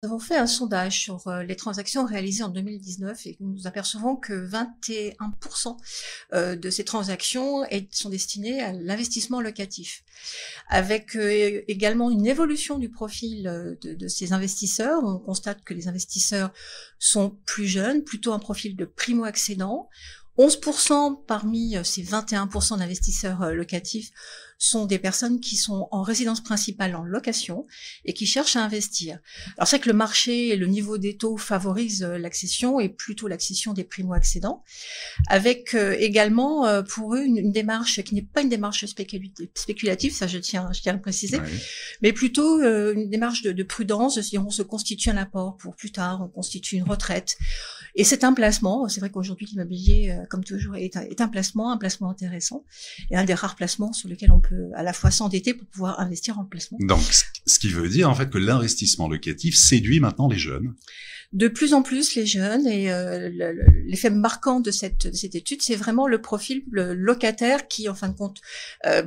Nous avons fait un sondage sur les transactions réalisées en 2019 et nous apercevons que 21% de ces transactions sont destinées à l'investissement locatif. Avec également une évolution du profil de ces investisseurs, on constate que les investisseurs sont plus jeunes, plutôt un profil de primo-accédants. 11% parmi ces 21% d'investisseurs locatifs sont des personnes qui sont en résidence principale en location et qui cherchent à investir. Alors c'est vrai que le marché et le niveau des taux favorisent l'accession et plutôt l'accession des primo-accédants, avec également pour eux une démarche qui n'est pas une démarche spéculative, ça je tiens à le préciser, Oui. mais plutôt une démarche de prudence, c'est-à-dire on se constitue un apport pour plus tard, on constitue une retraite. Et c'est un placement, c'est vrai qu'aujourd'hui l'immobilier, comme toujours, est un placement intéressant, et un des rares placements sur lesquels on peut à la fois s'endetter pour pouvoir investir en placement. Donc, ce qui veut dire en fait que l'investissement locatif séduit maintenant les jeunes. De plus en plus les jeunes, et l'effet marquant de cette étude, c'est vraiment le profil le locataire qui, en fin de compte,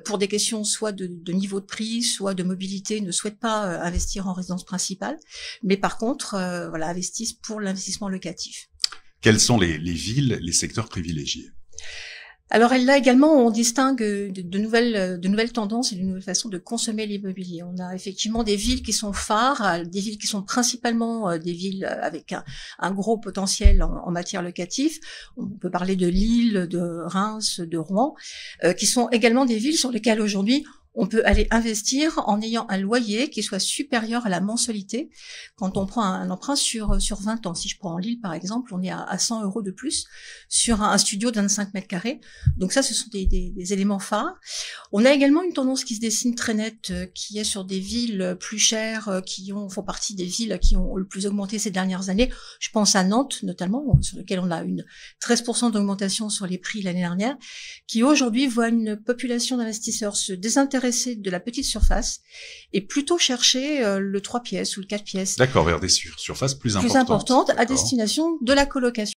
pour des questions soit de niveau de prix, soit de mobilité, ne souhaite pas investir en résidence principale, mais par contre, investissent pour l'investissement locatif. Quelles sont les villes, les secteurs privilégiés? Alors là également, on distingue de nouvelles tendances et de nouvelles façons de consommer l'immobilier. On a effectivement des villes qui sont phares, des villes qui sont principalement des villes avec un gros potentiel en matière locative. On peut parler de Lille, de Reims, de Rouen, qui sont également des villes sur lesquelles aujourd'hui on peut aller investir en ayant un loyer qui soit supérieur à la mensualité quand on prend un emprunt sur 20 ans. Si je prends en Lille, par exemple, on est à 100 € de plus sur un studio de 25 mètres carrés. Donc ça, ce sont des éléments phares. On a également une tendance qui se dessine très nette, qui est sur des villes plus chères, font partie des villes qui ont le plus augmenté ces dernières années. Je pense à Nantes, notamment, sur lequel on a une 13% d'augmentation sur les prix l'année dernière, qui aujourd'hui voit une population d'investisseurs se désintéresser de la petite surface et plutôt chercher le 3 pièces ou le 4 pièces. D'accord, vers des surfaces plus importantes à D'accord. destination de la colocation.